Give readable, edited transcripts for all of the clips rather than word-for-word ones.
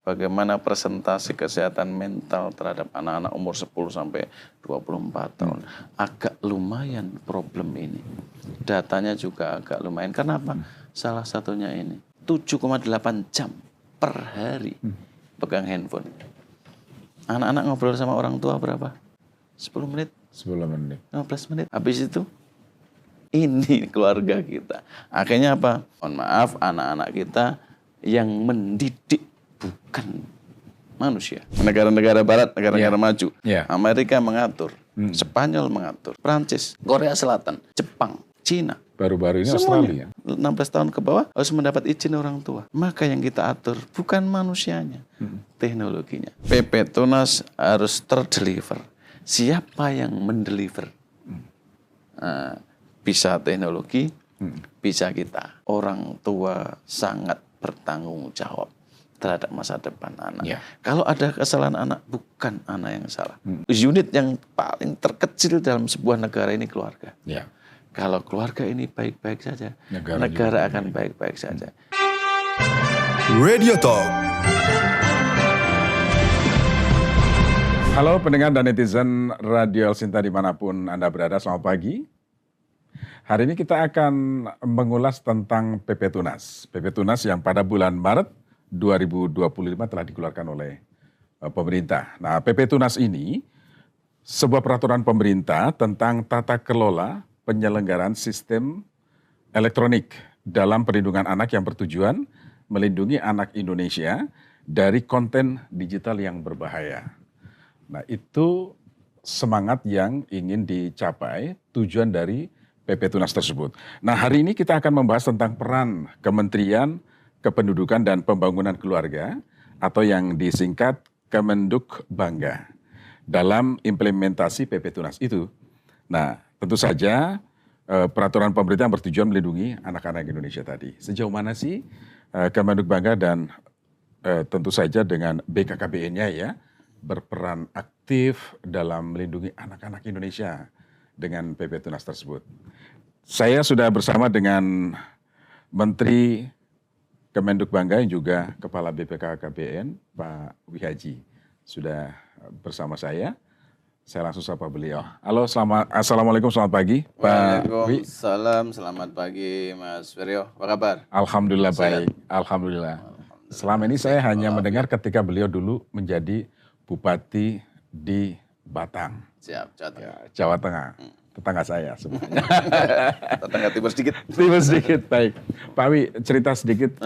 bagaimana presentasi kesehatan mental terhadap anak-anak umur 10 sampai 24 tahun. Agak lumayan problem ini. Datanya juga agak lumayan. Kenapa? Salah satunya ini. 7,8 jam per hari pegang handphone. Anak-anak ngobrol sama orang tua berapa? 10 menit? 10 menit. 15 menit. Habis itu, ini keluarga kita. Akhirnya apa? Mohon maaf, anak-anak kita yang mendidik bukan manusia. Negara-negara barat, negara-negara maju. Amerika mengatur, Spanyol mengatur, Prancis, Korea Selatan, Jepang, Cina. Baru-baru ini semuanya, Australia. 16 tahun ke bawah harus mendapat izin orang tua. Maka yang kita atur bukan manusianya, teknologinya. PP Tunas harus terdeliver. Siapa yang mendeliver? Bisa teknologi, bisa kita. Orang tua sangat bertanggung jawab terhadap masa depan anak. Kalau ada kesalahan anak, bukan anak yang salah. Unit yang paling terkecil dalam sebuah negara ini keluarga. Kalau keluarga ini baik-baik saja, negara akan baik-baik saja. Radio Talk. Halo pendengar dan netizen Radio El Sinta dimanapun Anda berada, selamat pagi. Hari ini kita akan mengulas tentang PP Tunas. PP Tunas yang pada bulan Maret 2025 telah dikeluarkan oleh pemerintah. Nah, PP Tunas ini sebuah peraturan pemerintah tentang tata kelola penyelenggaraan sistem elektronik dalam perlindungan anak yang bertujuan melindungi anak Indonesia dari konten digital yang berbahaya. Nah, itu semangat yang ingin dicapai, tujuan dari PP Tunas tersebut. Nah, hari ini kita akan membahas tentang peran Kementerian Kependudukan dan Pembangunan Keluarga atau yang disingkat Kemenduk Bangga dalam implementasi PP Tunas itu. Nah, tentu saja peraturan pemerintah yang bertujuan melindungi anak-anak Indonesia tadi. Sejauh mana sih Kemenduk Bangga dan tentu saja dengan BKKBN-nya ya berperan aktif dalam melindungi anak-anak Indonesia dengan PP Tunas tersebut. Saya sudah bersama dengan Menteri Kemenduk Bangga yang juga Kepala BPKKBN, Pak Wihaji. Sudah bersama saya langsung sapa beliau. Halo, Assalamualaikum, selamat pagi Pak Wi. Waalaikumsalam, selamat pagi Mas Feryo, apa kabar? Alhamdulillah baik, Alhamdulillah. Selama ini saya hanya mendengar ketika beliau dulu menjadi Bupati di Batang. Siap, Jawa Tengah. Tetangga saya sebenarnya. Tetangga timur sedikit. Timur sedikit, baik. Pak Wi, cerita sedikit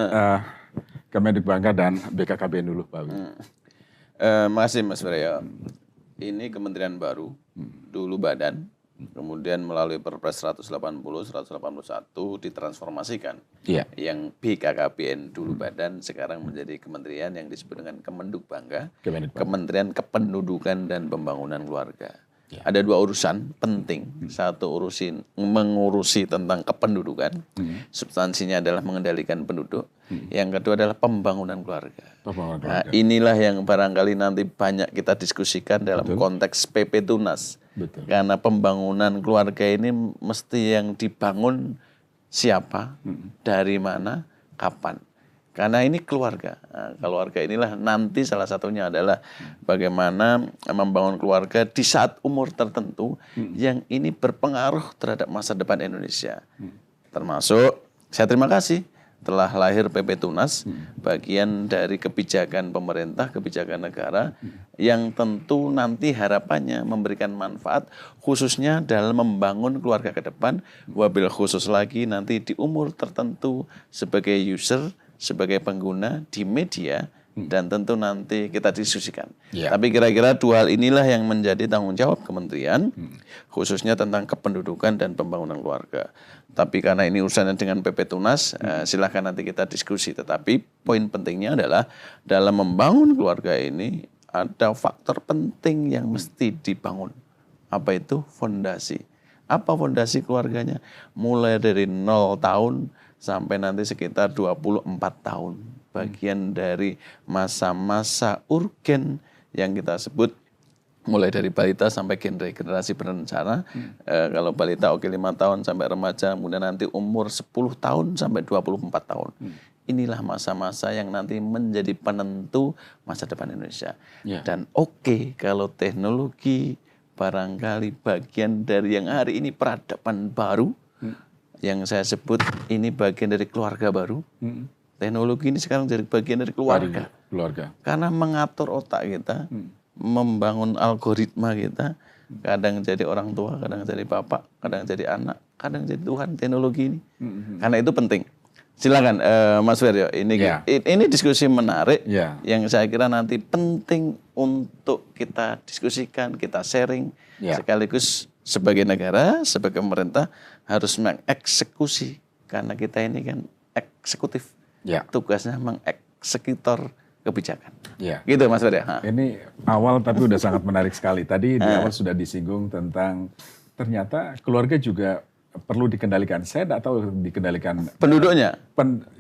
Kemenduk Bangga dan BKKBN dulu, Pak Wi. Makasih Mas Feryo. Ini kementerian baru, dulu badan, kemudian melalui Perpres 180-181 ditransformasikan. Yang BKKBN dulu badan, sekarang menjadi kementerian yang disebut dengan Kemenduk Bangga, Kementerian Kependudukan dan Pembangunan Keluarga. Ada dua urusan penting. Satu mengurusi tentang kependudukan, substansinya adalah mengendalikan penduduk. Yang kedua adalah pembangunan keluarga. Nah, inilah yang barangkali nanti banyak kita diskusikan dalam konteks PP Tunas. Karena pembangunan keluarga ini mesti yang dibangun siapa, dari mana, kapan. Karena ini keluarga. Nah, keluarga inilah nanti salah satunya adalah bagaimana membangun keluarga di saat umur tertentu yang ini berpengaruh terhadap masa depan Indonesia. Termasuk, saya terima kasih telah lahir PP Tunas, bagian dari kebijakan pemerintah, kebijakan negara, yang tentu nanti harapannya memberikan manfaat khususnya dalam membangun keluarga ke depan, wabil khusus lagi nanti di umur tertentu sebagai user, sebagai pengguna di media, dan tentu nanti kita diskusikan. Tapi kira-kira dua hal inilah yang menjadi tanggung jawab kementerian, khususnya tentang kependudukan dan pembangunan keluarga. Tapi karena ini urusannya dengan PP Tunas, silahkan nanti kita diskusi. Tetapi poin pentingnya adalah dalam membangun keluarga ini ada faktor penting yang mesti dibangun. Apa itu? Fondasi. Apa fondasi keluarganya? Mulai dari 0 tahun sampai nanti sekitar 24 tahun. Bagian dari masa-masa urgen yang kita sebut mulai dari balita sampai generasi berencana. Kalau balita 5 tahun sampai remaja, kemudian nanti umur 10 tahun sampai 24 tahun. inilah masa-masa yang nanti menjadi penentu masa depan Indonesia. Ya. Dan kalau teknologi barangkali bagian dari yang hari ini peradaban baru, yang saya sebut ini bagian dari keluarga baru. Teknologi ini sekarang jadi bagian dari keluarga. Karena mengatur otak kita, membangun algoritma kita, kadang jadi orang tua, kadang jadi bapak, kadang jadi anak, kadang jadi Tuhan teknologi ini. Karena itu penting. Silakan Mas Wiryo, ini diskusi menarik yang saya kira nanti penting untuk kita diskusikan, kita sharing, sekaligus sebagai negara, sebagai pemerintah harus mengeksekusi, karena kita ini kan eksekutif, tugasnya mengeksekutor kebijakan. Gitu Mas Wiryo. Ini awal tapi udah sangat menarik sekali. Tadi di awal sudah disinggung tentang ternyata keluarga juga perlu dikendalikan. Saya tidak tahu dikendalikan penduduknya.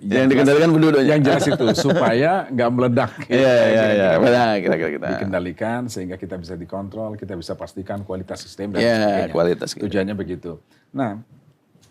Yang dikendalikan penduduknya. Yang jelas itu supaya nggak meledak. Iya. Kira-kira. Dikendalikan sehingga kita bisa dikontrol, kita bisa pastikan kualitas sistem dan sebagainya. Kualitas. Tujuannya begitu. Nah,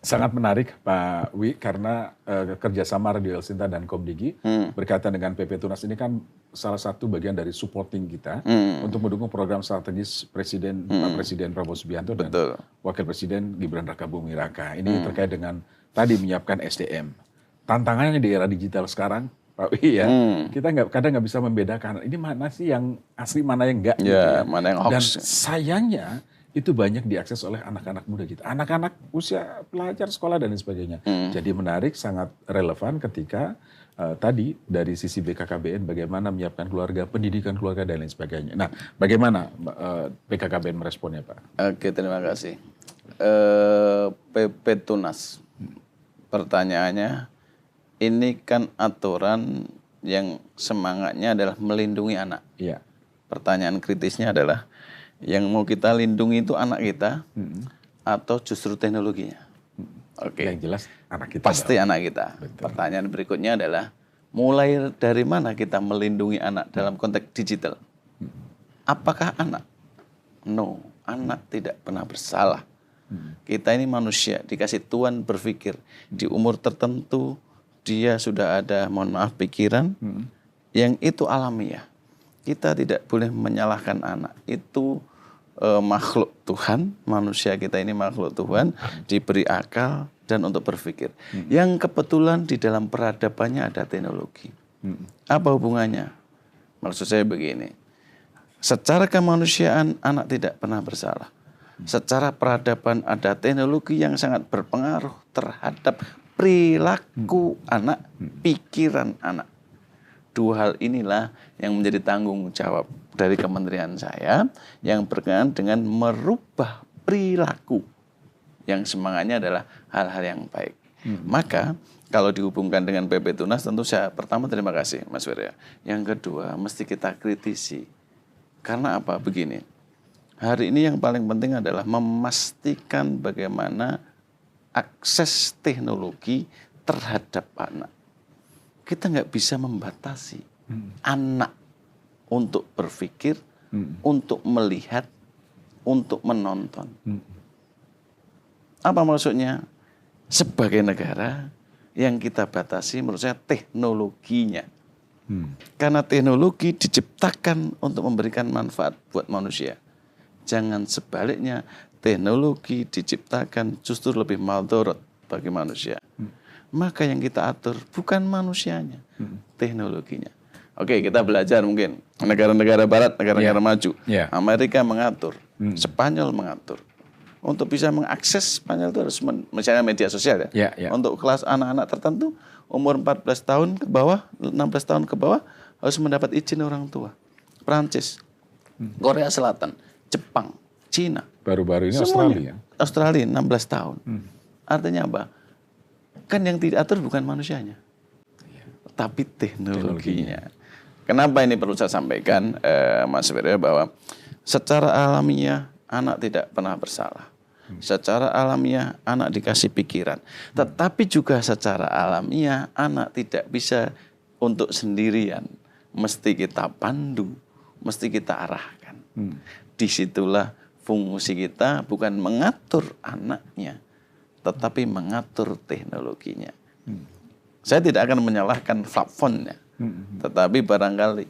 sangat menarik Pak Wi, karena kerjasama Radio El Sinta dan Komdigi berkaitan dengan PP Tunas ini kan salah satu bagian dari supporting kita untuk mendukung program strategis Presiden Pak Presiden Prabowo Subianto dan Wakil Presiden Gibran Raka Buming Raka. Ini terkait dengan tadi menyiapkan SDM. Tantangannya di era digital sekarang, Pak Wi kita kadang nggak bisa membedakan ini mana sih yang asli, mana yang enggak. Mana yang hoax. Dan sayangnya itu banyak diakses oleh anak-anak muda kita. Anak-anak usia pelajar sekolah dan lain sebagainya. Jadi menarik, sangat relevan ketika tadi dari sisi BKKBN bagaimana menyiapkan keluarga, pendidikan keluarga dan lain sebagainya. Nah, bagaimana BKKBN meresponnya Pak? Oke, terima kasih. PP Tunas, pertanyaannya, ini kan aturan yang semangatnya adalah melindungi anak. Pertanyaan kritisnya adalah, yang mau kita lindungi itu anak kita atau justru teknologinya? Yang jelas anak kita. Pasti anak kita. Betul. Pertanyaan berikutnya adalah, mulai dari mana kita melindungi anak dalam konteks digital? Apakah anak? No, anak tidak pernah bersalah. Kita ini manusia, dikasih Tuhan berpikir. Di umur tertentu dia sudah ada, mohon maaf, pikiran yang itu alamiah. Kita tidak boleh menyalahkan anak. Itu makhluk Tuhan, manusia kita ini makhluk Tuhan, diberi akal dan untuk berpikir. Yang kebetulan di dalam peradabannya ada teknologi. Apa hubungannya? Maksud saya begini, secara kemanusiaan anak tidak pernah bersalah. Secara peradaban ada teknologi yang sangat berpengaruh terhadap perilaku anak, pikiran anak. Dua hal inilah yang menjadi tanggung jawab dari kementerian saya yang berkenaan dengan merubah perilaku yang semangatnya adalah hal-hal yang baik. Maka kalau dihubungkan dengan PP Tunas, tentu saya pertama terima kasih Mas Wirya. Yang kedua mesti kita kritisi. Karena apa? Begini, hari ini yang paling penting adalah memastikan bagaimana akses teknologi terhadap anak. Kita nggak bisa membatasi anak untuk berpikir, untuk melihat, untuk menonton. Apa maksudnya? Sebagai negara yang kita batasi menurut saya teknologinya. Karena teknologi diciptakan untuk memberikan manfaat buat manusia. Jangan sebaliknya, teknologi diciptakan justru lebih maldorot bagi manusia. Maka yang kita atur bukan manusianya, teknologinya. Oke, kita belajar mungkin negara-negara barat, negara-negara maju. Amerika mengatur, Spanyol mengatur. Untuk bisa mengakses Spanyol itu harus misalnya media sosial ya. Untuk kelas anak-anak tertentu umur 14 tahun ke bawah, 16 tahun ke bawah harus mendapat izin orang tua. Prancis, Korea Selatan, Jepang, Cina. Baru-baru ini semuanya. Australia 16 tahun. Artinya apa? Kan yang diatur bukan manusianya, tapi teknologinya. Kenapa ini perlu saya sampaikan, Mas Wirya, bahwa secara alamiah anak tidak pernah bersalah. Secara alamiah anak dikasih pikiran. Tetapi juga secara alamiah anak tidak bisa untuk sendirian. Mesti kita pandu, mesti kita arahkan. Disitulah fungsi kita bukan mengatur anaknya, tetapi mengatur teknologinya. Saya tidak akan menyalahkan platformnya, tetapi barangkali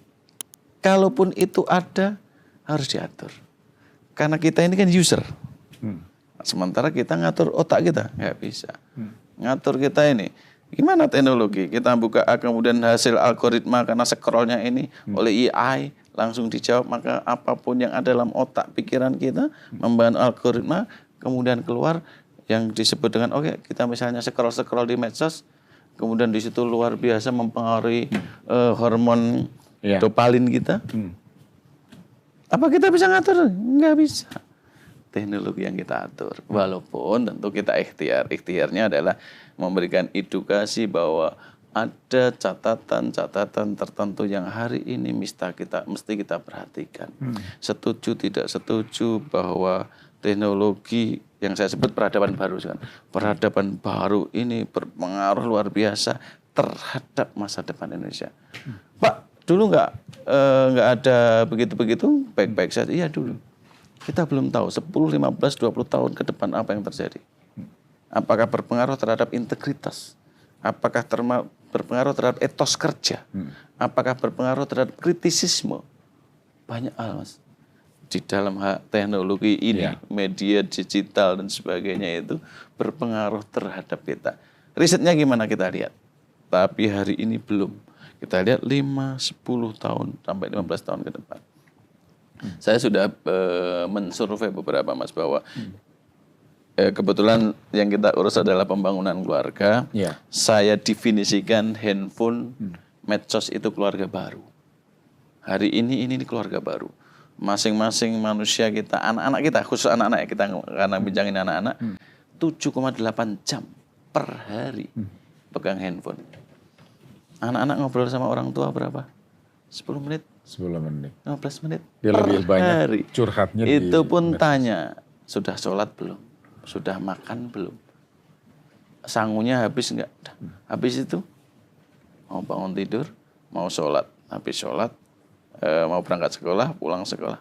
kalaupun itu ada harus diatur. Karena kita ini kan user. Sementara kita ngatur otak kita nggak bisa. Ngatur kita ini gimana teknologi? Kita buka kemudian hasil algoritma karena scrollnya ini oleh AI langsung dijawab, maka apapun yang ada dalam otak pikiran kita membangun algoritma kemudian keluar yang disebut dengan kita misalnya scroll di medsos, kemudian di situ luar biasa mempengaruhi hormon dopamine kita. Apa kita bisa ngatur? Nggak bisa. Teknologi yang kita atur. Walaupun tentu kita ikhtiarnya adalah memberikan edukasi bahwa ada catatan-catatan tertentu yang hari ini mesti kita perhatikan. Setuju tidak setuju bahwa teknologi yang saya sebut peradaban baru kan. Peradaban baru ini berpengaruh luar biasa terhadap masa depan Indonesia. Pak, dulu nggak ada begitu-begitu, baik-baik saja. Iya dulu. Kita belum tahu 10, 15, 20 tahun ke depan apa yang terjadi. Apakah berpengaruh terhadap integritas? Apakah berpengaruh terhadap etos kerja? Apakah berpengaruh terhadap kritisisme? Banyak hal, Mas. Di dalam teknologi ini, media digital dan sebagainya itu berpengaruh terhadap kita. Risetnya gimana kita lihat? Tapi hari ini belum. Kita lihat 5, 10 tahun sampai 15 tahun ke depan. Saya sudah mensurvei beberapa, Mas, bahwa kebetulan yang kita urus adalah pembangunan keluarga. Saya definisikan handphone, medsos itu keluarga baru. Hari ini keluarga baru. Masing-masing manusia kita, anak-anak kita, khusus anak-anak kita karena bincangin anak-anak, 7,8 jam per hari pegang handphone. Anak-anak ngobrol sama orang tua berapa? 10 menit. 15 menit. Dia per lebih banyak hari. Curhatnya. Itu pun tanya, sudah sholat belum? Sudah makan belum? Sangunya habis enggak? Habis itu mau bangun tidur, mau sholat. Habis sholat, mau berangkat sekolah, pulang sekolah.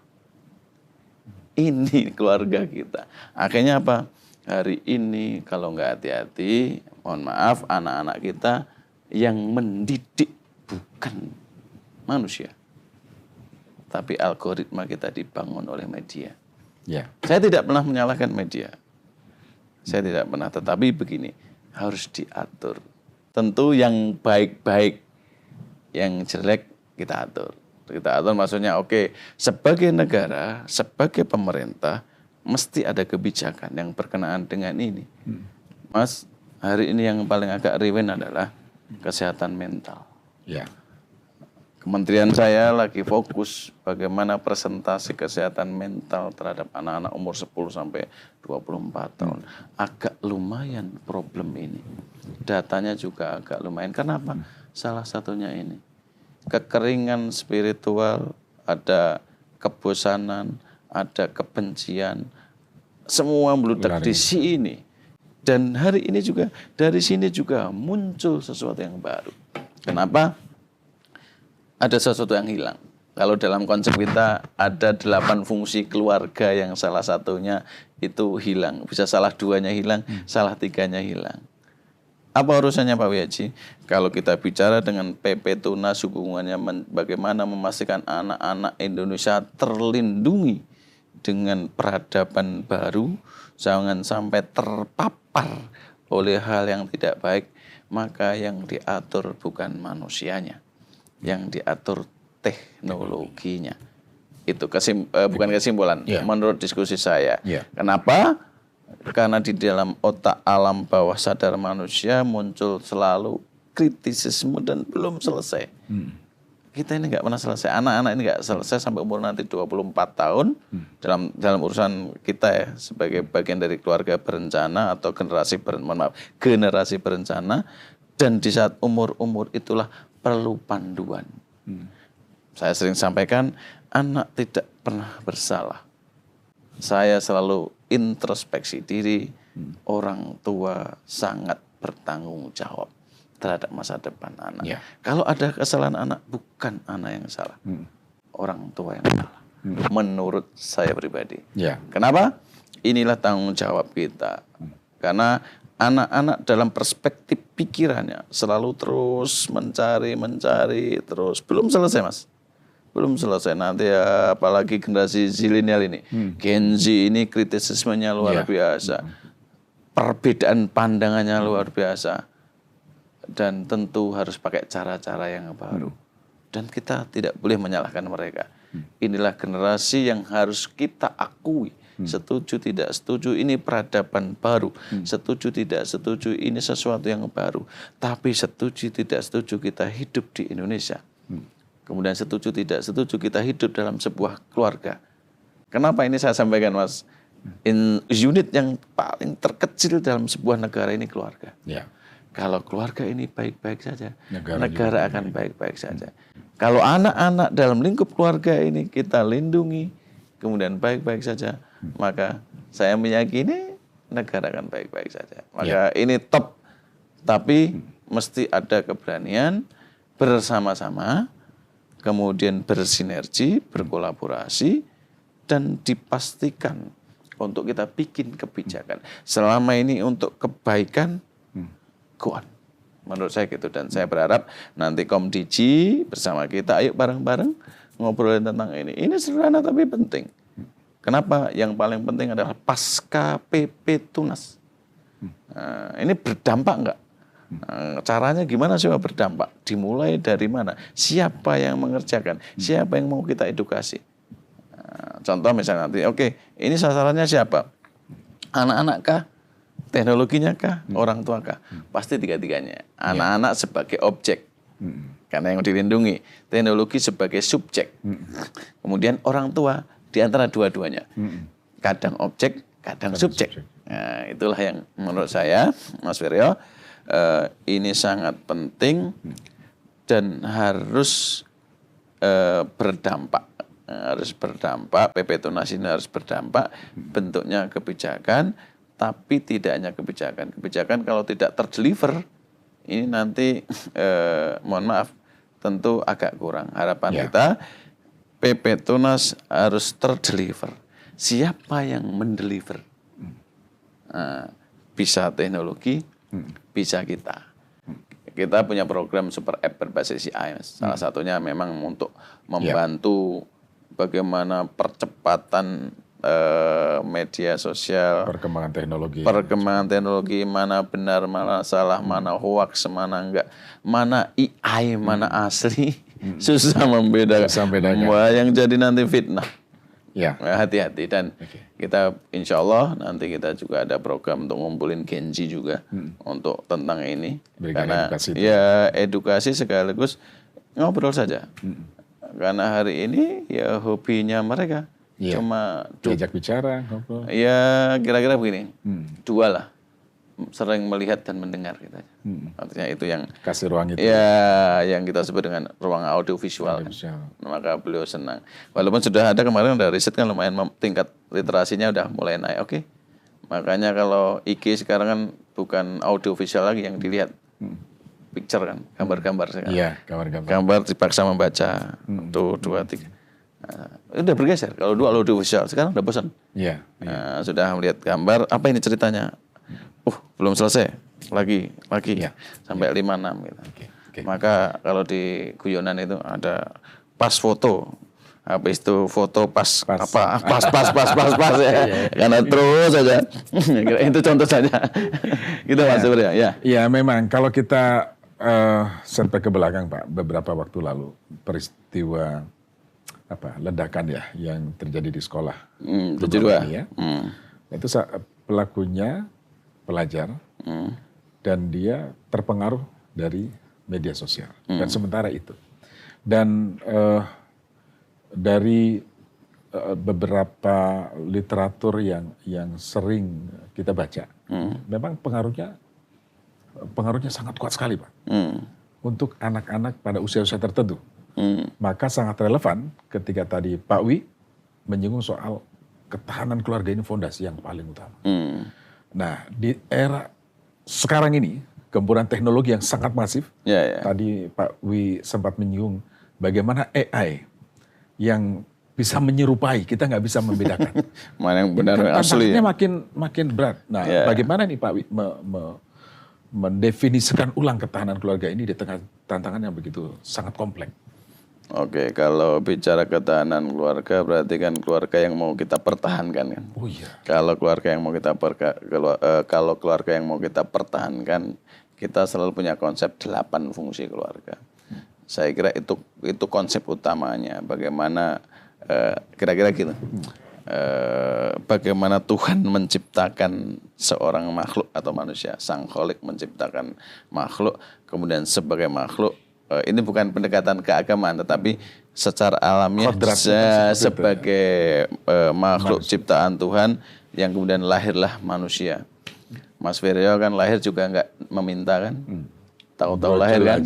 Ini keluarga kita. Akhirnya apa? Hari ini kalau nggak hati-hati, mohon maaf, anak-anak kita yang mendidik bukan manusia. Tapi algoritma kita dibangun oleh media. Saya tidak pernah menyalahkan media. Saya tidak pernah, tetapi begini, harus diatur. Tentu yang baik-baik, yang jelek kita atur. Kita atur maksudnya sebagai negara, sebagai pemerintah, mesti ada kebijakan yang berkenaan dengan ini. Mas, hari ini yang paling agak riwen adalah kesehatan mental. Kementerian saya lagi fokus bagaimana presentasi kesehatan mental terhadap anak-anak umur 10 sampai 24 tahun. Agak lumayan problem ini. Datanya juga agak lumayan. Kenapa? Salah satunya ini. Kekeringan spiritual, ada kebosanan, ada kebencian. Semua meludak di sini. Dan hari ini juga, dari sini juga muncul sesuatu yang baru. Kenapa? Ada sesuatu yang hilang. Kalau dalam konsep kita ada 8 fungsi keluarga yang salah satunya itu hilang. Bisa salah 2-nya hilang, salah 3-nya hilang. Apa urusannya Pak Wihaji? Kalau kita bicara dengan PP Tunas hubungannya bagaimana memastikan anak-anak Indonesia terlindungi dengan peradaban baru, jangan sampai terpapar oleh hal yang tidak baik, maka yang diatur bukan manusianya, yang diatur teknologinya. Itu bukan kesimpulan, menurut diskusi saya. Kenapa? Karena di dalam otak alam bawah sadar manusia muncul selalu kritisisme dan belum selesai. Kita ini nggak pernah selesai. Anak-anak ini nggak selesai sampai umur nanti 24 tahun dalam urusan kita ya sebagai bagian dari keluarga berencana atau generasi berencana, dan di saat umur-umur itulah perlu panduan. Saya sering sampaikan, anak tidak pernah bersalah. Saya selalu introspeksi diri, orang tua sangat bertanggung jawab terhadap masa depan anak. Kalau ada kesalahan anak, bukan anak yang salah, orang tua yang salah. Menurut saya pribadi. Kenapa? Inilah tanggung jawab kita. Karena anak-anak dalam perspektif pikirannya selalu terus mencari, terus belum selesai Mas. Belum selesai nanti ya, apalagi generasi zilenial ini. Gen Z ini kritisismenya luar biasa. Perbedaan pandangannya luar biasa. Dan tentu harus pakai cara-cara yang baru. Dan kita tidak boleh menyalahkan mereka. Inilah generasi yang harus kita akui. Setuju tidak setuju ini peradaban baru. Setuju tidak setuju ini sesuatu yang baru. Tapi setuju tidak setuju kita hidup di Indonesia. Kemudian setuju tidak setuju kita hidup dalam sebuah keluarga. Kenapa ini saya sampaikan Mas? Unit yang paling terkecil dalam sebuah negara ini keluarga. Kalau keluarga ini baik-baik saja, negara akan baik-baik saja. Kalau anak-anak dalam lingkup keluarga ini kita lindungi, kemudian baik-baik saja, maka saya meyakini negara akan baik-baik saja. Maka ini top, tapi mesti ada keberanian bersama-sama, kemudian bersinergi, berkolaborasi, dan dipastikan untuk kita bikin kebijakan. Selama ini untuk kebaikan, go on. Menurut saya gitu, dan saya berharap nanti Komdiji bersama kita, ayo bareng-bareng ngobrolin tentang ini. Ini sederhana tapi penting. Kenapa? Yang paling penting adalah pasca PP Tunas. Nah, ini berdampak enggak? Caranya gimana sih berdampak? Dimulai dari mana? Siapa yang mengerjakan? Siapa yang mau kita edukasi? Contoh misalnya nanti, oke, ini sasarannya siapa? Anak-anak kah? Teknologinya kah? Orang tua kah? Pasti tiga-tiganya. Anak-anak sebagai objek, karena yang dilindungi. Teknologi sebagai subjek. Kemudian orang tua di antara dua-duanya. Kadang objek, kadang subjek. Nah, itulah yang menurut saya, Mas Wiryo, ini sangat penting dan harus berdampak. Harus berdampak, PP Tunas ini harus berdampak, bentuknya kebijakan, tapi tidak hanya kebijakan. Kebijakan kalau tidak terdeliver, ini nanti, mohon maaf, tentu agak kurang. Harapan kita, PP Tunas harus terdeliver. Siapa yang mendeliver? Bisa teknologi, bisa kita. Kita punya program Super App berbasis AI. Salah satunya memang untuk membantu bagaimana percepatan media sosial, perkembangan teknologi, mana benar, mana salah, mana hoax, mana enggak, mana AI, mana asli, susah membedakan. Yang jadi nanti fitnah. Hati-hati, dan kita insya Allah nanti kita juga ada program untuk ngumpulin Gen Z juga untuk tentang ini. Karena edukasi sekaligus ngobrol saja. Karena hari ini ya hobinya mereka cuma diajak bicara, ngobrol. Ya kira-kira begini, dua lah, sering melihat dan mendengar gitu. Artinya itu yang kasih ruang itu. Ya, yang kita sebut dengan ruang audiovisual. Kan. Maka beliau senang. Walaupun sudah ada kemarin ada riset kan lumayan tingkat literasinya udah mulai naik. Oke. Makanya kalau IG sekarang kan bukan audiovisual lagi yang dilihat. Picture kan, gambar-gambar sekarang. Iya, gambar-gambar. Gambar dipaksa membaca. Tuh, 2, 3. Udah bergeser. Kalau dua audiovisual, sekarang udah bosan. Sudah melihat gambar, apa ini ceritanya? Belum selesai. Lagi. Sampai 5-6 gitu. Maka kalau di guyonan itu ada pas foto. Habis itu foto pas ya. Karena terus saja. Itu contoh saja. Gitu Mas sebenarnya. Ya, memang kalau kita sampai ke belakang Pak, beberapa waktu lalu peristiwa ledakan ya yang terjadi di sekolah 72 ya. Itu pelakunya pelajar dan dia terpengaruh dari media sosial. Dan sementara itu dan dari beberapa literatur yang sering kita baca, memang pengaruhnya sangat kuat sekali Pak, untuk anak-anak pada usia-usia tertentu. Maka sangat relevan ketika tadi Pak Wi menyinggung soal ketahanan keluarga ini fondasi yang paling utama. Nah di era sekarang ini gempuran teknologi yang sangat masif, tadi Pak Wi sempat menyinggung bagaimana AI yang bisa menyerupai, kita nggak bisa membedakan. Mana yang benar yang asli. Tantangannya makin berat. Nah, bagaimana nih Pak mendefinisikan ulang ketahanan keluarga ini di tengah tantangan yang begitu sangat kompleks? Oke, kalau bicara ketahanan keluarga berarti kan keluarga yang mau kita pertahankan kan. Oh iya. Kalau keluarga yang mau kita pertahankan, kita selalu punya konsep 8 fungsi keluarga. Saya kira itu konsep utamanya. Bagaimana kira-kira gitu. Bagaimana Tuhan menciptakan seorang makhluk atau manusia, Sang Kholik menciptakan makhluk, kemudian sebagai makhluk. Ini bukan pendekatan keagamaan, tetapi secara alamiah sebagai makhluk ciptaan Tuhan yang kemudian lahirlah manusia. Mas Viryo kan lahir juga nggak meminta kan, tahu-tahu lahir kan.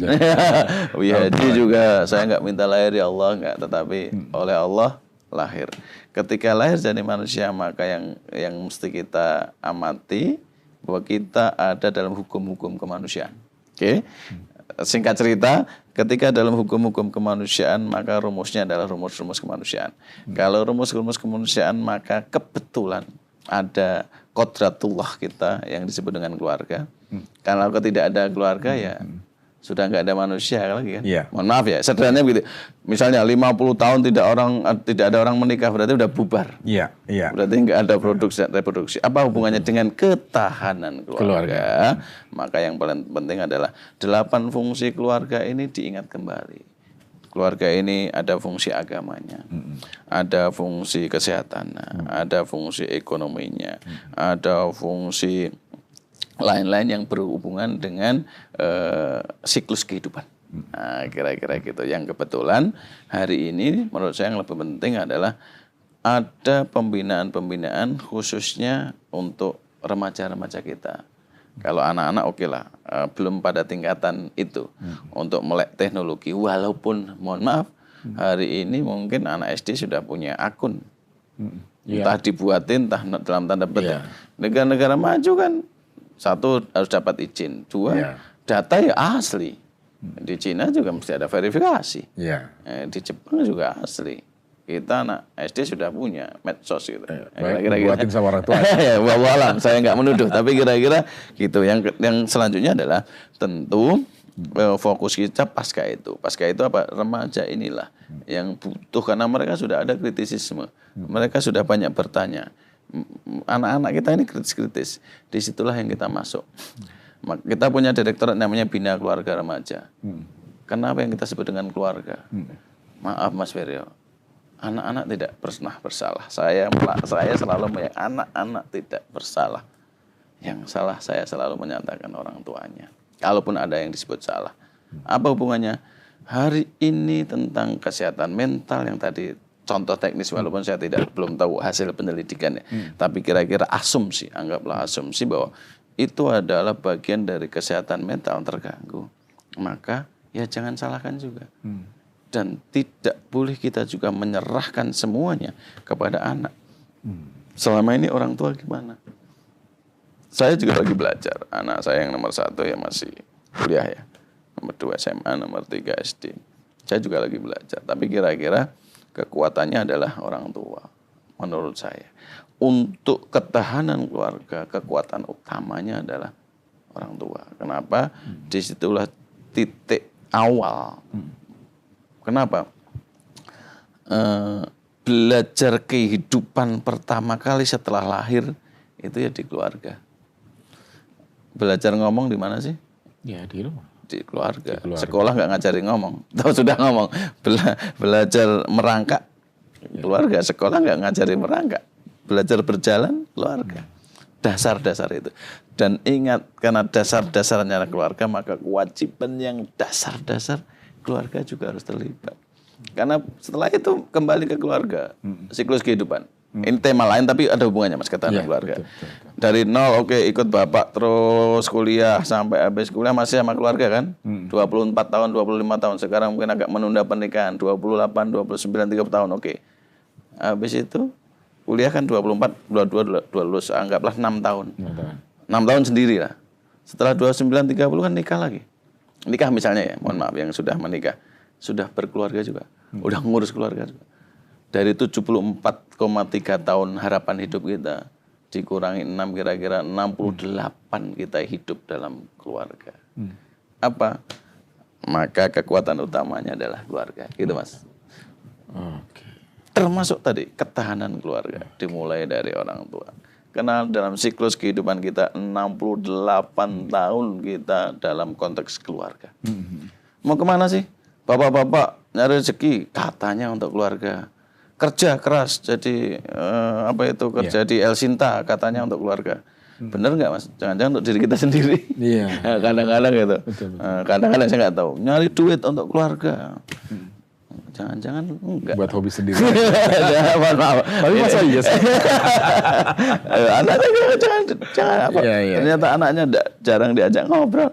Wihaji juga saya nggak minta lahir ya Allah nggak, tetapi oleh Allah lahir. Ketika lahir jadi manusia maka yang mesti kita amati bahwa kita ada dalam hukum-hukum kemanusiaan. Oke. Singkat cerita, ketika dalam hukum-hukum kemanusiaan maka rumusnya adalah rumus-rumus kemanusiaan. Kalau rumus-rumus kemanusiaan maka kebetulan ada kodratullah kita yang disebut dengan keluarga. Kalau tidak ada keluarga ya sudah nggak ada manusia lagi kan. Mohon maaf ya, sederhananya begitu. Misalnya 50 tahun tidak ada orang menikah berarti udah bubar. Berarti nggak ada reproduksi. Apa hubungannya dengan ketahanan keluarga? Maka yang paling penting adalah 8 fungsi keluarga ini diingat kembali. Keluarga ini ada fungsi agamanya, ada fungsi kesehatannya, ada fungsi ekonominya, ada fungsi lain-lain yang berhubungan dengan siklus kehidupan. Nah, kira-kira gitu. Yang kebetulan hari ini menurut saya yang lebih penting adalah ada pembinaan-pembinaan khususnya untuk remaja-remaja kita. Kalau anak-anak oke lah, belum pada tingkatan itu untuk melek teknologi. Walaupun mohon maaf, hari ini mungkin anak SD sudah punya akun. Entah dibuatin, entah dalam tanda petik. Negara-negara maju kan, 1 harus dapat izin, 2 data ya asli. Di Cina juga mesti ada verifikasi. Di Jepang juga asli. Kita anak SD sudah punya medsos gitu. Kira-kira buatin sama orang tua. Ya, wallahualam, saya nggak menuduh, tapi kira-kira gitu. Yang selanjutnya adalah tentu fokus kita pasca itu. Pasca itu apa? Remaja inilah yang butuh karena mereka sudah ada kritisisme. Mereka sudah banyak bertanya. Anak-anak kita ini kritis-kritis. Disitulah yang kita masuk. Kita punya direktorat namanya Bina Keluarga Remaja. Kenapa yang kita sebut dengan keluarga? Maaf Mas Viryo, anak-anak tidak pernah bersalah. Saya selalu anak-anak tidak bersalah. Yang salah saya selalu menyatakan orang tuanya. Kalaupun ada yang disebut salah. Apa hubungannya? Hari ini tentang kesehatan mental yang tadi contoh teknis, walaupun saya belum tahu hasil penyelidikannya, tapi kira-kira asumsi, anggaplah asumsi bahwa itu adalah bagian dari kesehatan mental terganggu, maka ya jangan salahkan juga. Dan tidak boleh kita juga menyerahkan semuanya kepada anak. Selama ini orang tua gimana? Saya juga lagi belajar. Anak saya yang nomor 1 ya masih kuliah ya, nomor 2 SMA, nomor 3 SD. Saya juga lagi belajar. Tapi kira-kira kekuatannya adalah orang tua, menurut saya. Untuk ketahanan keluarga, kekuatan utamanya adalah orang tua. Kenapa? Disitulah titik awal. Kenapa? Belajar kehidupan pertama kali setelah lahir itu ya di keluarga. Belajar ngomong di mana sih? Ya di rumah. Di keluarga. Sekolah nggak ngajarin ngomong. Tahu sudah ngomong. Belajar merangkak keluarga. Sekolah nggak ngajarin merangkak. Belajar berjalan keluarga. Dasar-dasar itu. Dan ingat, karena dasar-dasarnya keluarga, maka kewajiban yang dasar-dasar keluarga juga harus terlibat. Karena setelah itu kembali ke keluarga. Siklus kehidupan. Ini tema lain tapi ada hubungannya Mas ketahanan keluarga. Betul. Dari nol ikut bapak terus kuliah sampai habis kuliah masih sama keluarga kan. 24 tahun, 25 tahun. Sekarang mungkin agak menunda pernikahan. 28, 29, 30 tahun Habis itu kuliah kan 24, 22 lulus. Anggaplah 6 tahun. 6 tahun sendiri lah. Setelah 29, 30 kan nikah lagi. Nikah misalnya ya, mohon maaf yang sudah menikah. Sudah berkeluarga juga. Udah ngurus keluarga juga. dari 74,3 tahun harapan hidup kita, dikurangi 6 kira-kira 68 kita hidup dalam keluarga. Apa? Maka kekuatan utamanya adalah keluarga, gitu Mas. Termasuk tadi ketahanan keluarga, dimulai dari orang tua. Karena dalam siklus kehidupan kita 68 tahun kita dalam konteks keluarga. Mau kemana sih? Bapak-bapak nyari rezeki katanya untuk keluarga. Kerja keras jadi kerja di El Sinta katanya untuk keluarga. Bener nggak Mas? Jangan-jangan untuk diri kita sendiri. Kadang-kadang gitu. Kadang-kadang saya nggak tahu. Nyari duit untuk keluarga. Jangan-jangan enggak. Buat hobi sendiri. Maaf. Tapi masa iya sih? Anaknya jangan apa. Ternyata anaknya jarang diajak ngobrol.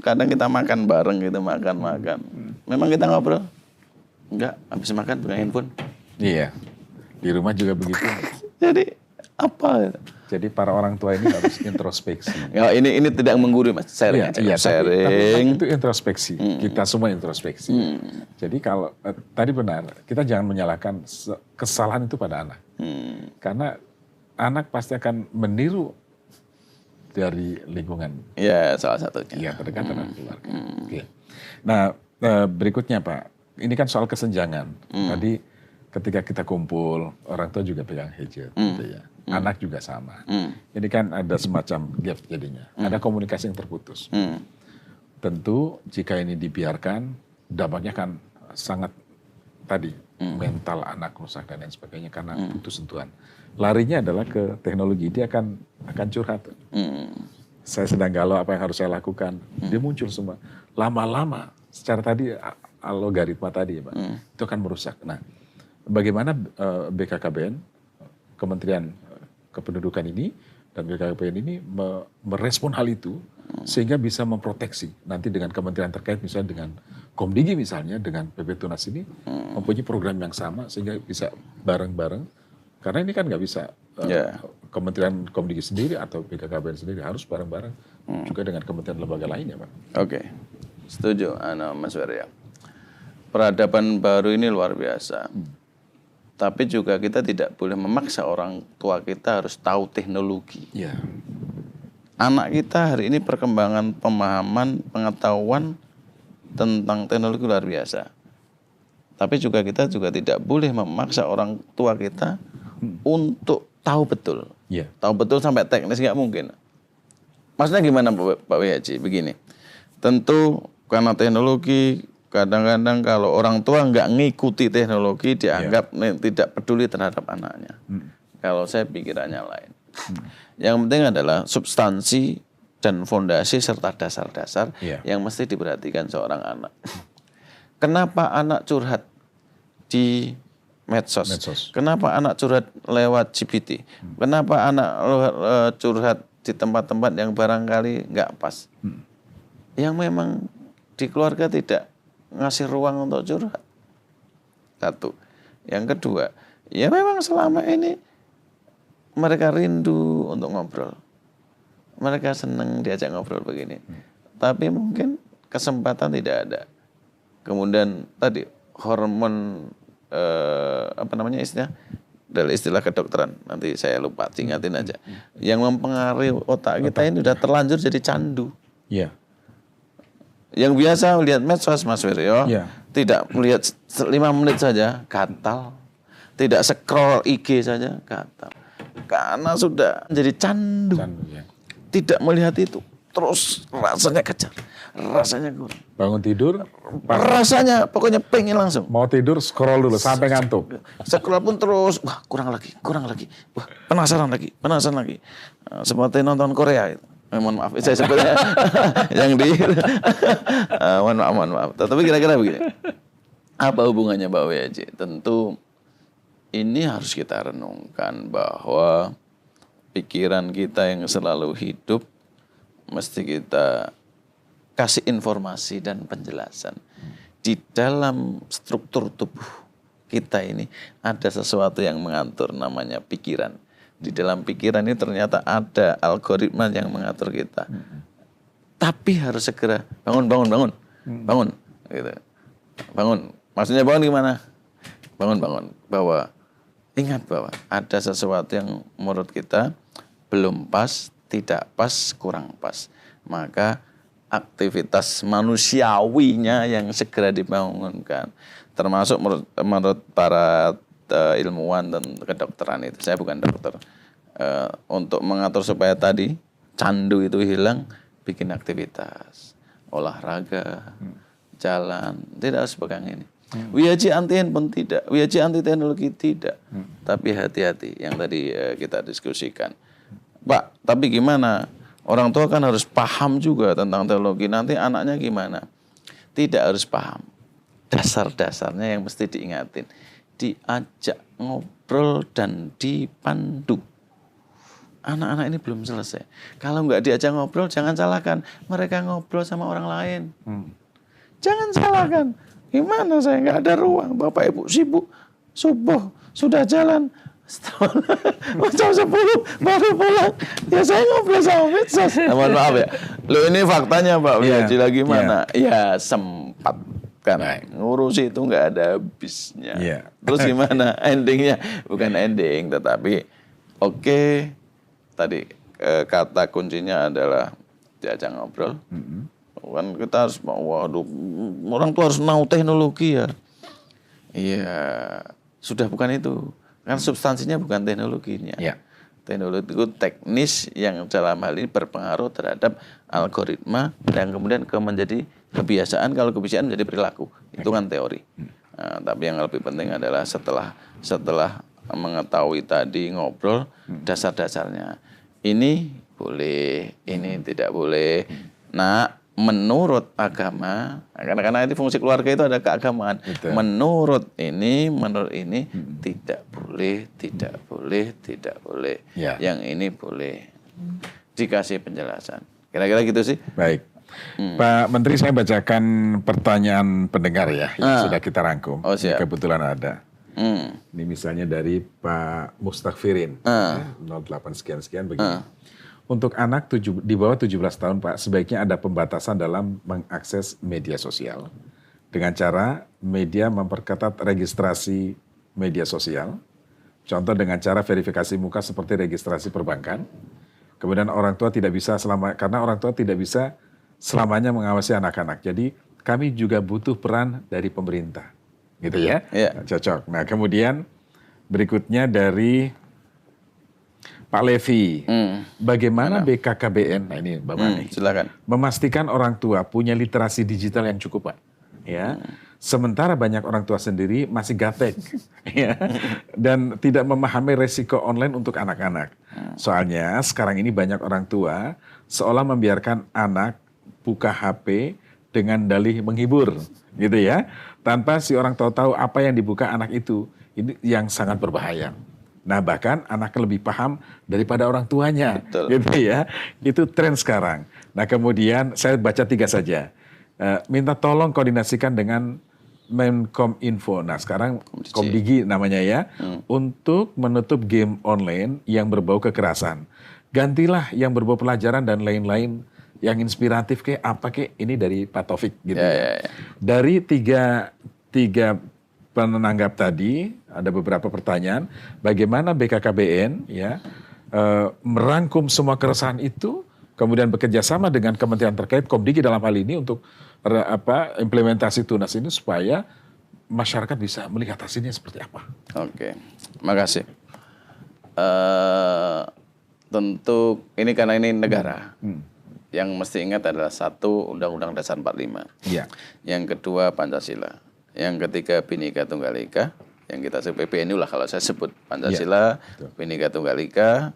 Kadang kita makan bareng gitu, makan. Memang kita ngobrol? Enggak, habis makan pegang handphone. Iya. Di rumah juga begitu. Jadi apa? Jadi para orang tua ini harus introspeksi. Ya, ini tidak menggurui Mas, sharing aja. Tapi itu introspeksi. Kita semua introspeksi. Jadi kalau tadi benar, kita jangan menyalahkan kesalahan itu pada anak. Karena anak pasti akan meniru dari lingkungan. Ya, salah satunya. Iya, kedekatan dengan keluarga. Nah, berikutnya Pak, ini kan soal kesenjangan. Tadi ketika kita kumpul, orang tua juga pegang gadget, gitu ya. Anak juga sama. Ini kan ada semacam gap jadinya. Ada komunikasi yang terputus. Tentu jika ini dibiarkan, dampaknya kan sangat tadi mental anak rusak dan lain sebagainya karena putus sentuhan. Larinya adalah ke teknologi, dia akan curhat. Saya sedang galau, apa yang harus saya lakukan? Dia muncul semua. Lama-lama, secara tadi algoritma tadi ya Pak, itu akan merusak. Nah, bagaimana BKKBN, Kementerian Kependudukan ini dan BKKBN ini merespon hal itu sehingga bisa memproteksi nanti dengan kementerian terkait misalnya dengan Komdigi misalnya dengan PP Tunas ini mempunyai program yang sama sehingga bisa bareng-bareng karena ini kan nggak bisa Kementerian Komdigi sendiri atau BKKBN sendiri harus bareng-bareng juga dengan kementerian lembaga lainnya Pak. Oke, setuju Mas Werya. Peradaban baru ini luar biasa. Tapi juga kita tidak boleh memaksa orang tua kita harus tahu teknologi. Anak kita hari ini perkembangan pemahaman, pengetahuan tentang teknologi luar biasa. Tapi juga kita juga tidak boleh memaksa orang tua kita untuk tahu betul. Tahu betul sampai teknis nggak mungkin. Maksudnya gimana Pak Wihaji? Begini, tentu karena teknologi kadang-kadang kalau orang tua nggak ngikuti teknologi dianggap tidak peduli terhadap anaknya. Kalau saya pikirannya lain. Yang penting adalah substansi dan fondasi serta dasar-dasar yang mesti diperhatikan seorang anak. Kenapa anak curhat di medsos? Kenapa anak curhat lewat GPT? Kenapa anak curhat di tempat-tempat yang barangkali nggak pas? Yang memang di keluarga tidak ngasih ruang untuk curhat. Satu. Yang kedua, ya memang selama ini mereka rindu untuk ngobrol. Mereka senang diajak ngobrol begini. Tapi mungkin kesempatan tidak ada. Kemudian tadi hormon dari istilah kedokteran. Nanti saya lupa, ingatin aja. Yang mempengaruhi otak kita ini udah terlanjur jadi candu. Yang biasa melihat medsos Mas Wiryo, tidak melihat 5 menit saja gatal, tidak scroll IG saja gatal, karena sudah menjadi candu. Tidak melihat itu, terus rasanya kejar, rasanya kurang. Bangun tidur, rasanya pokoknya pengen langsung. Mau tidur scroll dulu sampai ngantuk. Scroll pun terus, wah kurang lagi, wah penasaran lagi. Seperti nonton Korea itu. Mohon maaf, saya sebutnya yang di mohon maaf. Tapi kira-kira begini, apa hubungannya Pak Wihaji? Tentu ini harus kita renungkan bahwa pikiran kita yang selalu hidup mesti kita kasih informasi dan penjelasan. Di dalam struktur tubuh kita ini ada sesuatu yang mengatur namanya pikiran. Di dalam pikiran ini ternyata ada algoritma yang mengatur kita. Tapi harus segera bangun. Gitu. Bangun. Maksudnya bangun gimana? bangun bahwa ingat bahwa ada sesuatu yang menurut kita belum pas, tidak pas, kurang pas. Maka aktivitas manusiawinya yang segera dibangunkan, termasuk menurut para ilmuwan dan kedokteran itu, saya bukan dokter, untuk mengatur supaya tadi candu itu hilang, bikin aktivitas, olahraga, jalan, tidak harus pegang ini. WIAJ anti handphone tidak, WIAJ anti teknologi tidak, tapi hati-hati yang tadi kita diskusikan. Pak, tapi gimana? Orang tua kan harus paham juga tentang teknologi, nanti anaknya gimana? Tidak harus paham, dasar-dasarnya yang mesti diingatin, diajak ngobrol dan dipandu. Anak-anak ini belum selesai. Kalau nggak diajak ngobrol, jangan salahkan mereka ngobrol sama orang lain. Jangan salahkan. Gimana saya nggak ada ruang, Bapak Ibu sibuk, subuh sudah jalan, jam 10 baru pulang. Ya saya ngobrol sama medsos. Mohon maaf ya. Loh ini faktanya Pak Wiyaji lagi mana? Ya sempat kan. Ngurus itu nggak ada habisnya. Terus gimana endingnya? Bukan ending, tetapi oke, tadi kata kuncinya adalah diajak ngobrol. Kan kita harus, waduh, orang tua harus tahu teknologi ya. Iya, sudah bukan itu. Kan substansinya bukan teknologinya. Teknologi itu teknis yang dalam hal ini berpengaruh terhadap algoritma dan kemudian menjadi kebiasaan. Kalau kebiasaan menjadi perilaku, itu kan teori. Nah, tapi yang lebih penting adalah setelah mengetahui tadi ngobrol dasar-dasarnya. Ini boleh, ini tidak boleh. Nah, menurut agama, karena itu fungsi keluarga itu ada keagamaan. Betul. Menurut ini tidak boleh, tidak boleh, tidak boleh. Yang ini boleh. Dikasih penjelasan. Kira-kira gitu sih. Baik. Pak Menteri, saya bacakan pertanyaan pendengar ya, yang sudah kita rangkum. Kebetulan ada. Ini misalnya dari Pak Mustakfirin, 08 sekian-sekian begini. Untuk anak di bawah 17 tahun, Pak, sebaiknya ada pembatasan dalam mengakses media sosial. Dengan cara media memperketat registrasi media sosial. Contoh dengan cara verifikasi muka seperti registrasi perbankan. Kemudian orang tua tidak bisa karena orang tua tidak bisa selamanya mengawasi anak-anak. Jadi kami juga butuh peran dari pemerintah. Gitu ya? Cocok. Nah kemudian berikutnya dari Pak Levi, bagaimana BKKBN, nah ini Bapak nih, silakan, memastikan orang tua punya literasi digital yang cukup, Pak. Ya, sementara banyak orang tua sendiri masih gaptek, ya, dan tidak memahami resiko online untuk anak-anak. Soalnya sekarang ini banyak orang tua seolah membiarkan anak buka HP dengan dalih menghibur, gitu ya, tanpa si orang tua tahu apa yang dibuka anak itu. Ini yang sangat berbahaya. Nah bahkan anak lebih paham daripada orang tuanya. Betul. Gitu ya. Itu tren sekarang. Nah kemudian saya baca 3 saja. Minta tolong koordinasikan dengan Menkominfo. Nah sekarang Komdigi namanya ya. Untuk menutup game online yang berbau kekerasan. Gantilah yang berbau pelajaran dan lain-lain yang inspiratif kayak apa kayak ini dari Pak Taufik gitu ya. Dari tiga penanggap tadi ada beberapa pertanyaan, bagaimana BKKBN ya merangkum semua keresahan itu, kemudian bekerja sama dengan kementerian terkait, Komdigi dalam hal ini untuk implementasi Tunas ini supaya masyarakat bisa melihat hasilnya seperti apa. Oke, makasih. Tentu ini karena ini negara. Yang mesti ingat adalah 1, Undang-Undang Dasar 45. Yang kedua Pancasila. Yang ketiga Bhinneka Tunggal Ika, yang kita sebut PBNU lah kalau saya sebut, Pancasila, Bhinneka Tunggal Ika,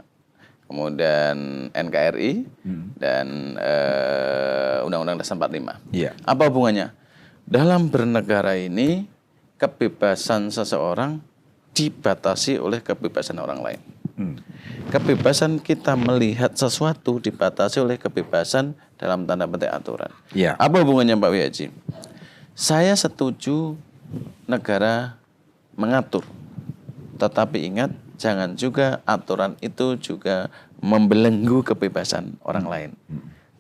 kemudian NKRI, dan Undang-Undang Dasar 45. Apa hubungannya? Dalam bernegara ini, kebebasan seseorang dibatasi oleh kebebasan orang lain. Kebebasan kita melihat sesuatu dibatasi oleh kebebasan dalam tanda petik aturan. Apa hubungannya Pak Wiyaji? Saya setuju negara mengatur, tetapi ingat jangan juga aturan itu juga membelenggu kebebasan orang lain.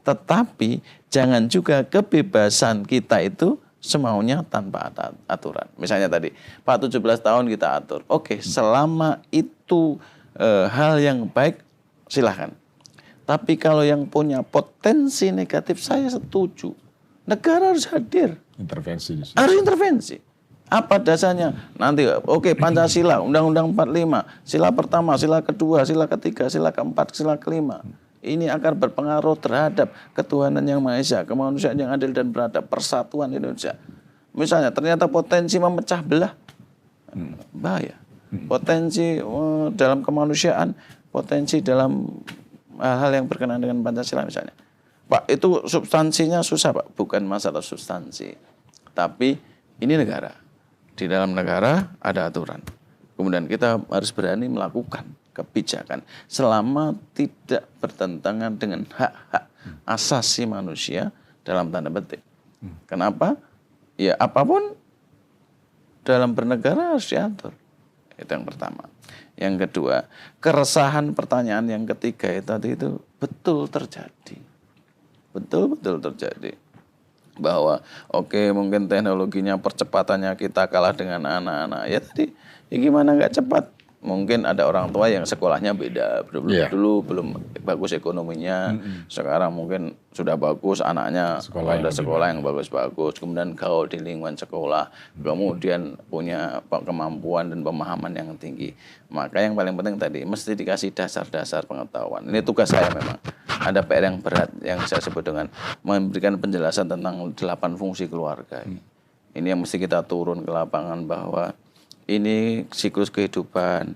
Tetapi jangan juga kebebasan kita itu semaunya tanpa aturan. Misalnya tadi, Pak 17 tahun kita atur. Oke, selama itu hal yang baik, silahkan. Tapi kalau yang punya potensi negatif, saya setuju. Negara harus hadir. Intervensi di situ. Harus intervensi. Apa dasarnya? Nanti, oke, Pancasila, Undang-Undang 45, sila pertama, sila kedua, sila ketiga, sila keempat, sila kelima. Ini akan berpengaruh terhadap ketuhanan yang Maha Esa, kemanusiaan yang adil dan beradab, persatuan Indonesia. Misalnya ternyata potensi memecah belah, bahaya. Potensi dalam kemanusiaan, potensi dalam hal-hal yang berkenaan dengan Pancasila misalnya. Pak, itu substansinya susah, Pak. Bukan masalah substansi. Tapi ini negara. Di dalam negara ada aturan. Kemudian kita harus berani melakukan kebijakan selama tidak bertentangan dengan hak-hak asasi manusia dalam tanda petik. Kenapa? Ya apapun dalam bernegara harus diatur. Itu yang pertama. Yang kedua, keresahan pertanyaan yang ketiga itu betul terjadi. Betul-betul terjadi. Bahwa oke, mungkin teknologinya percepatannya kita kalah dengan anak-anak. Ya tadi, ya gimana nggak cepat? Mungkin ada orang tua yang sekolahnya beda. Dulu belum bagus ekonominya. Sekarang mungkin sudah bagus, anaknya ada sekolah yang bagus-bagus. Kemudian gaul di lingkungan sekolah. Kemudian punya kemampuan dan pemahaman yang tinggi. Maka yang paling penting tadi, mesti dikasih dasar-dasar pengetahuan. Ini tugas saya memang. Ada PR yang berat yang saya sebut dengan memberikan penjelasan tentang 8 fungsi keluarga. Ini yang mesti kita turun ke lapangan bahwa ini siklus kehidupan.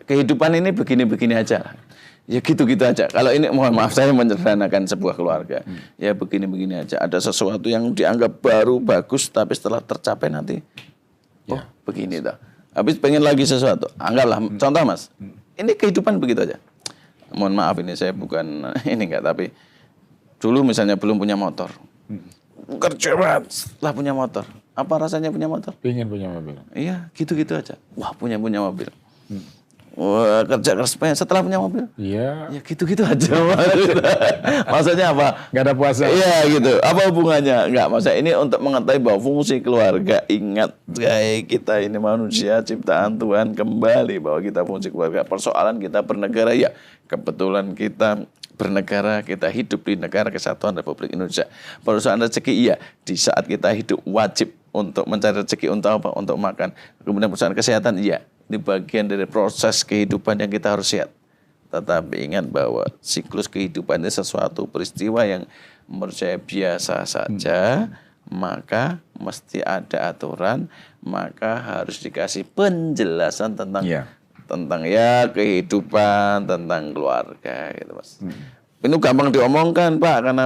Kehidupan ini begini-begini aja. Ya gitu-gitu aja. Kalau ini mohon maaf saya menyederhanakan sebuah keluarga. Ya begini-begini aja. Ada sesuatu yang dianggap baru, bagus, tapi setelah tercapai nanti begini dah. Habis pengen lagi sesuatu. Anggaplah contoh Mas. Ini kehidupan begitu aja. Mohon maaf ini saya bukan ini enggak, tapi dulu misalnya belum punya motor. Kerja berat setelah punya motor. Apa rasanya punya motor? Pengen punya mobil. Iya, gitu-gitu aja. Wah, punya mobil. Wah, kerja keras setelah punya mobil. Iya. Ya gitu-gitu aja. Maksudnya apa? Nggak ada puasa. Iya gitu. Apa hubungannya? Enggak, maksudnya ini untuk mengetahui bahwa fungsi keluarga. Ingat, kita ini manusia ciptaan Tuhan, kembali bahwa kita fungsi keluarga. Persoalan kita bernegara, ya kebetulan kita bernegara, kita hidup di negara kesatuan Republik Indonesia. Persoalan rezeki, iya, di saat kita hidup wajib untuk mencari rezeki untuk apa? Untuk makan. Kemudian persoalan kesehatan, iya, ini bagian dari proses kehidupan yang kita harus sehat. Tetapi ingat bahwa siklus kehidupan ini sesuatu peristiwa yang menurut saya biasa saja, maka mesti ada aturan, maka harus dikasih penjelasan tentang tentang kehidupan, tentang keluarga gitu Mas. Ini gampang diomongkan Pak, karena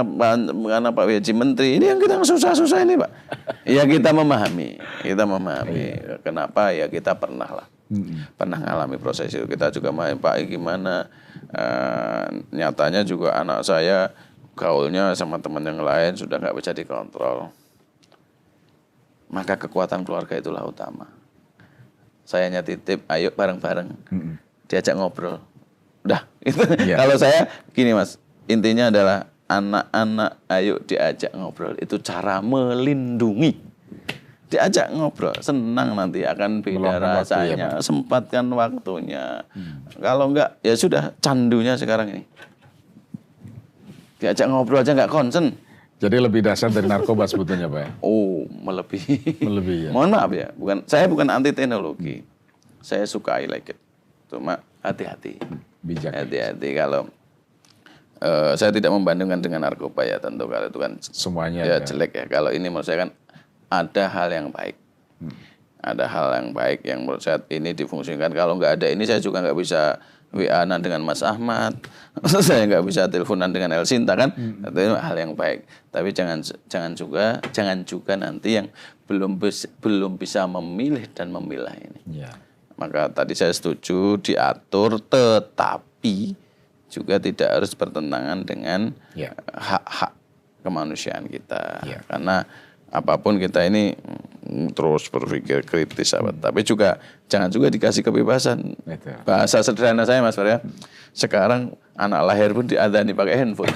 Pak Haji Menteri ini yang kita susah-susah ini Pak. Ya kita memahami. Kenapa ya kita pernah ngalami proses itu. Kita juga Pak gimana nyatanya juga anak saya gaulnya sama teman yang lain sudah nggak bisa dikontrol. Maka kekuatan keluarga itulah utama. Saya titip, ayo bareng-bareng, diajak ngobrol. Udah, itu. Kalau saya gini Mas, intinya adalah anak-anak ayo diajak ngobrol. Itu cara melindungi. Diajak ngobrol, senang nanti akan beda rasanya. Sempatkan waktunya. Kalau enggak, ya sudah candunya sekarang ini. Diajak ngobrol aja enggak konsen. Jadi lebih dahsyat dari narkoba sebetulnya Pak ya? Oh, melebihi. Melebihi ya? Mohon maaf ya, saya bukan anti teknologi. Saya suka like it. Cuma hati-hati. Bijak. Hati-hati kalau saya tidak membandingkan dengan narkoba ya, tentu kalau itu kan semuanya ya jelek ya. Kalau ini menurut saya kan ada hal yang baik. Ada hal yang baik yang menurut saya ini difungsikan. Kalau nggak ada ini saya juga nggak bisa WA-an dengan Mas Ahmad, saya nggak bisa teleponan dengan El Sinta kan, itu hal yang baik. Tapi jangan juga nanti yang belum bisa memilih dan memilah ini. Maka tadi saya setuju diatur, tetapi juga tidak harus bertentangan dengan hak-hak kemanusiaan kita. Karena apapun kita ini terus berpikir kritis, tapi juga jangan juga dikasih kebebasan. Bahasa sederhana saya Mas Fer ya, sekarang anak lahir pun diadani pakai handphone.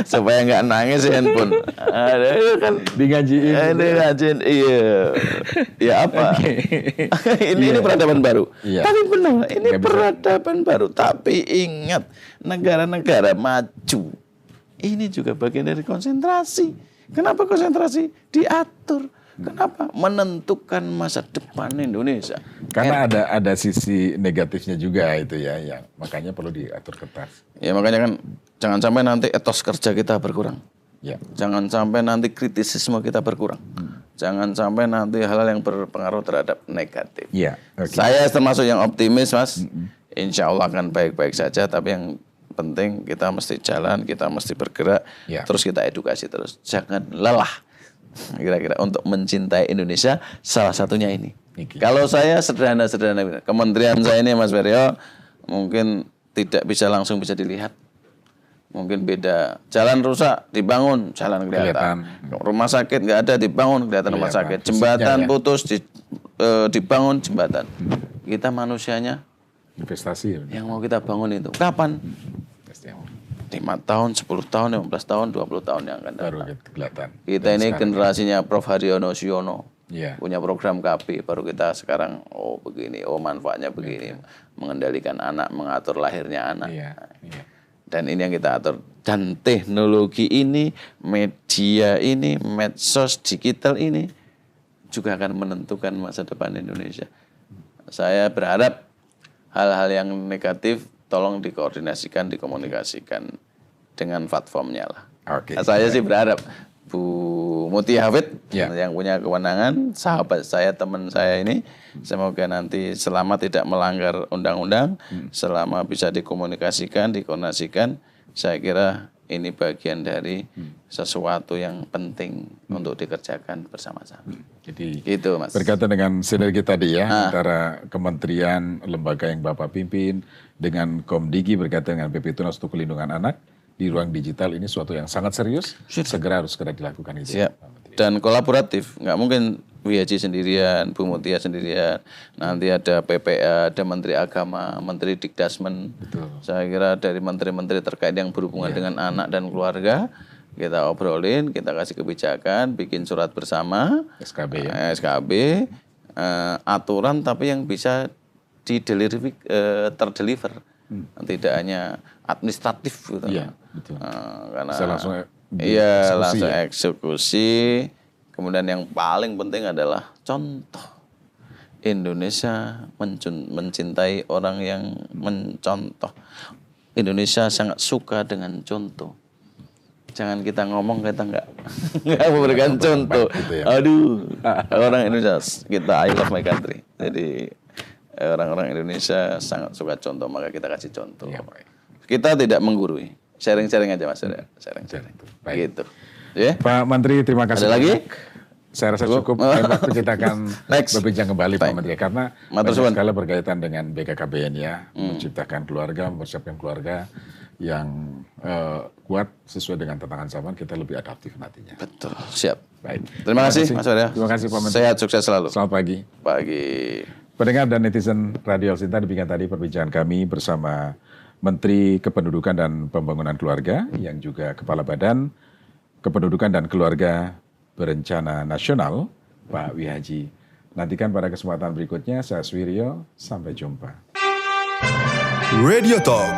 Supaya nggak nangis handphone. Ada kan digajiin. Iya. Ya apa? Ini peradaban baru. Tapi benar, ini peradaban baru. Tapi ingat, negara-negara maju ini juga bagian dari konsentrasi. Kenapa konsentrasi? Diatur. Kenapa? Menentukan masa depan Indonesia. Karena ada sisi negatifnya juga itu ya, yang makanya perlu diatur ketat. Ya makanya kan jangan sampai nanti etos kerja kita berkurang. Ya. Jangan sampai nanti kritisisme kita berkurang. Jangan sampai nanti hal-hal yang berpengaruh terhadap negatif. Ya, okay. Saya termasuk yang optimis, Mas. Insya Allah akan baik-baik saja. Tapi yang penting kita mesti jalan, kita mesti bergerak. Ya. Terus kita edukasi terus. Jangan lelah. Kira-kira untuk mencintai Indonesia, salah satunya ini. Kalau saya sederhana-sederhana, kementerian saya ini Mas Feryo mungkin tidak bisa langsung bisa dilihat. Mungkin beda. Jalan rusak, dibangun, jalan kelihatan. Rumah sakit nggak ada, dibangun, kelihatan rumah sakit. Jembatan putus, dibangun jembatan. Kita manusianya investasi yang mau kita bangun itu kapan? 5 tahun, 10 tahun, 15 tahun, 20 tahun yang akan datang. Baru kelihatan. Kita ini generasinya Prof. Haryono Siono. Punya program KB, baru kita sekarang begini, manfaatnya begini. Mengendalikan anak, mengatur lahirnya anak. Dan ini yang kita atur. Dan teknologi ini, media ini, medsos digital ini juga akan menentukan masa depan Indonesia. Saya berharap hal-hal yang negatif tolong dikoordinasikan, dikomunikasikan dengan platformnya lah. Saya sih berharap Bu Mutia Hafid yang punya kewenangan, sahabat saya, teman saya ini, semoga nanti selama tidak melanggar undang-undang, selama bisa dikomunikasikan, dikoordinasikan, saya kira ini bagian dari sesuatu yang penting untuk dikerjakan bersama-sama. Jadi gitu, Mas. Berkaitan dengan sinergi tadi ya, antara kementerian, lembaga yang Bapak pimpin, dengan Komdigi berkaitan dengan PP Tunas untuk Pelindungan Anak, di ruang digital ini suatu yang sangat serius, segera dilakukan itu. Siap. Dan kolaboratif, nggak mungkin WHJ sendirian, Bu Mutia sendirian, nanti ada PPA, ada Menteri Agama, Menteri Dikdasmen. Saya kira dari menteri-menteri terkait yang berhubungan dengan anak dan keluarga, kita obrolin, kita kasih kebijakan, bikin surat bersama, SKB aturan tapi yang bisa terdeliver, tidak hanya administratif gitu. Karena bisa langsung langsung eksekusi. Kemudian yang paling penting adalah contoh. Indonesia mencintai orang yang mencontoh. Indonesia sangat suka dengan contoh. Jangan kita ngomong kita nggak memberikan contoh. Aduh, orang Indonesia kita I love my country. Jadi orang-orang Indonesia sangat suka contoh, maka kita kasih contoh. Kita tidak menggurui, sharing-sharing aja Mas. Sharing-sharing. Gitu. Pak Menteri, terima kasih. Ada lagi? Saya rasa cukup. Waktu kita akan berbincang kembali Pak Menteri, karena banyak sekali berkaitan dengan BKKBN ya, menciptakan keluarga, mempersiapkan keluarga yang kuat sesuai dengan tantangan zaman, kita lebih adaptif nantinya. Betul, siap. Baik. Terima kasih Mas Arya. Terima kasih Pak Menteri. Sehat, sukses selalu. Selamat pagi. Pendengar dan netizen Radio Sinta, demikian tadi perbincangan kami bersama Menteri Kependudukan dan Pembangunan Keluarga yang juga Kepala Badan Kependudukan dan Keluarga Berencana Nasional, Pak Wihaji. Nantikan pada kesempatan berikutnya, saya Suwiryo, sampai jumpa. Radio Talk.